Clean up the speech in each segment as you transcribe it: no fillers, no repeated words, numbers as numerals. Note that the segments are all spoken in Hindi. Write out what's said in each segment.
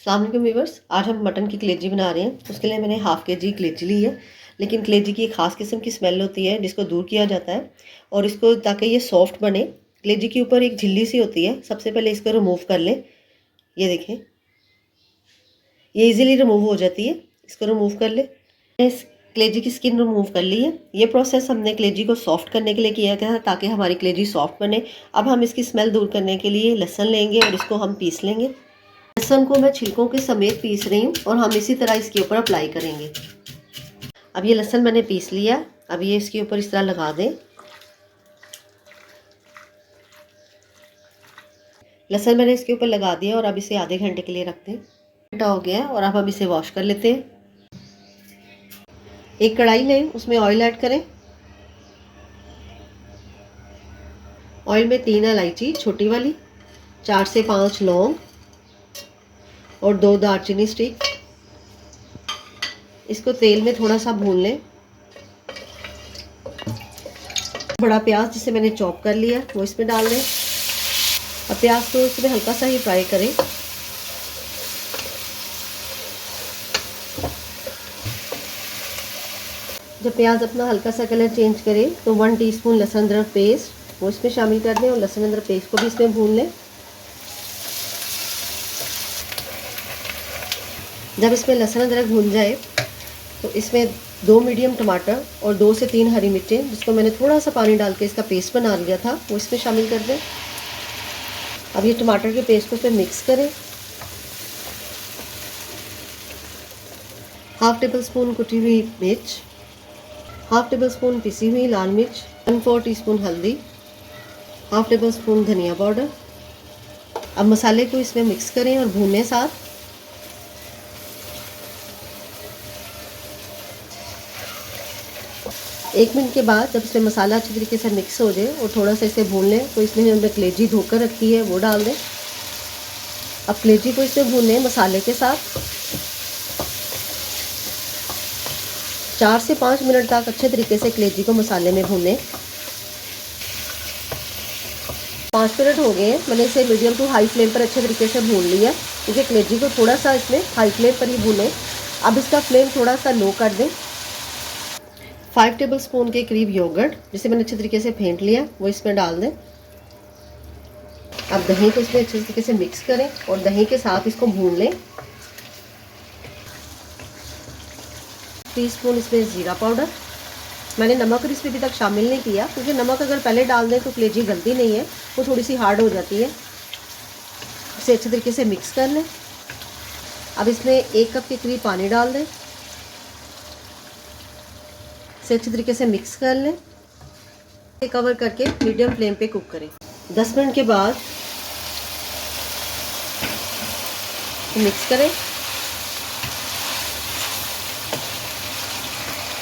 अस्सलाम वालेकुम व्यूअर्स, आज हम मटन की कलेजी बना रहे हैं। उसके लिए मैंने हाफ़ केजी कलेजी ली है। लेकिन कलेजी की एक ख़ास किस्म की स्मेल होती है जिसको दूर किया जाता है। और इसको ताकि ये सॉफ्ट बने, कलेजी के ऊपर एक झिल्ली सी होती है। सबसे पहले इसको रिमूव कर लें। ये देखें, ये इजीली रिमूव हो जाती है। इसको रिमूव कर लें। इस कलेजी की स्किन रिमूव कर ली है। ये प्रोसेस हमने कलेजी को सॉफ्ट करने के लिए किया था ताकि हमारी कलेजी सॉफ्ट बने। अब हम इसकी स्मेल दूर करने के लिए लहसुन लेंगे और इसको हम पीस लेंगे। लहसुन को मैं छिलकों के समेत पीस रही हूँ और हम इसी तरह इसके ऊपर अप्लाई करेंगे। अब ये लहसुन मैंने पीस लिया। अब ये इसके ऊपर इस तरह लगा दें। लहसुन मैंने इसके ऊपर लगा दिया और अब इसे आधे घंटे के लिए रख दें। घंटा हो गया और अब हम इसे वॉश कर लेते हैं। एक कढ़ाई लें, उसमें ऑयल ऐड करें। ऑयल में 3 इलायची छोटी वाली, 4 से 5 लौंग और 2 दालचीनी स्टिक। इसको तेल में थोड़ा सा भून लें। बड़ा प्याज जिसे मैंने चॉप कर लिया वो इसमें डाल दें। अब प्याज को इसमें हल्का सा ही फ्राई करें। जब प्याज अपना हल्का सा कलर चेंज करे तो 1 टीस्पून लहसुन अदरक पेस्ट वो इसमें शामिल कर दें और लहसुन अदरक पेस्ट को भी इसमें भून लें। जब इसमें लहसुन अदरक भून जाए तो इसमें 2 मीडियम टमाटर और 2 से 3 हरी मिर्चें जिसको मैंने थोड़ा सा पानी डाल के इसका पेस्ट बना लिया था वो इसमें शामिल कर दें। अब ये टमाटर के पेस्ट को इसमें मिक्स करें। हाफ टेबल स्पून कुटी हुई मिर्च, हाफ टेबल स्पून पिसी हुई लाल मिर्च, 1/4 टीस्पून हल्दी, हाफ टेबल स्पून धनिया पाउडर। अब मसाले को इसमें मिक्स करें और भूनें साथ। एक मिनट के बाद जब इसमें मसाला अच्छी तरीके से मिक्स हो जाए और थोड़ा सा इसे भून लें तो इसमें हमने कलेजी धोकर रखी है वो डाल दें। अब कलेजी को इसमें भूनें मसाले के साथ। 4 से 5 मिनट तक अच्छे तरीके से कलेजी को मसाले में भूनें। 5 मिनट हो गए हैं। मैंने इसे मीडियम टू हाई फ्लेम पर अच्छे तरीके से भून लिया क्योंकि कलेजी को थोड़ा सा इसमें हाई फ्लेम पर ही भूनें। अब इसका फ्लेम थोड़ा सा लो कर दें। 5 टेबल स्पून के करीब योगर्ट जिसे मैंने अच्छे तरीके से फेंट लिया वो इसमें डाल दें। अब दही को इसमें अच्छे तरीके से मिक्स करें और दही के साथ इसको भून लें। टीस्पून इसमें ज़ीरा पाउडर। मैंने नमक इसमें अभी तक शामिल नहीं किया क्योंकि नमक अगर पहले डाल दें तो कलेजी गलती नहीं है, वो थोड़ी सी हार्ड हो जाती है। इसे अच्छे तरीके से मिक्स कर लें। अब इसमें 1 कप के करीब पानी डाल दें। इसे अच्छी तरीके से मिक्स कर लें। इसे कवर करके मीडियम फ्लेम पे कुक करें। 10 मिनट के बाद मिक्स करें।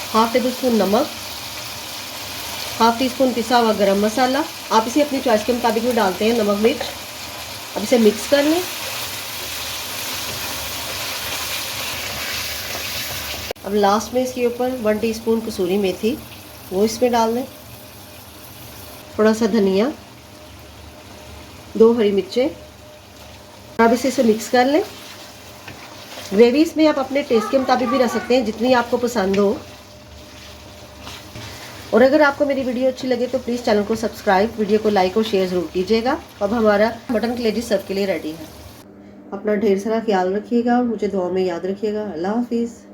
हाफ टेबल स्पून नमक, हाफ टी स्पून पिसा हुआ गरम मसाला। आप इसे अपनी चॉइस के मुताबिक भी डालते हैं नमक मिर्च। अब इसे मिक्स कर लें। अब लास्ट में इसके ऊपर 1 टीस्पून कसूरी मेथी वो इसमें डाल दें। थोड़ा सा धनिया, 2 हरी मिर्चें। अब इसे मिक्स कर लें। ग्रेवी इसमें आप अपने टेस्ट के मुताबिक भी रख सकते हैं जितनी आपको पसंद हो। और अगर आपको मेरी वीडियो अच्छी लगे तो प्लीज़ चैनल को सब्सक्राइब, वीडियो को लाइक और शेयर ज़रूर कीजिएगा। अब हमारा मटन कलेजी सर्व के लिए रेडी है। अपना ढेर सारा ख्याल रखिएगा और मुझे दुआ में याद रखिएगा। अल्लाह हाफिज़।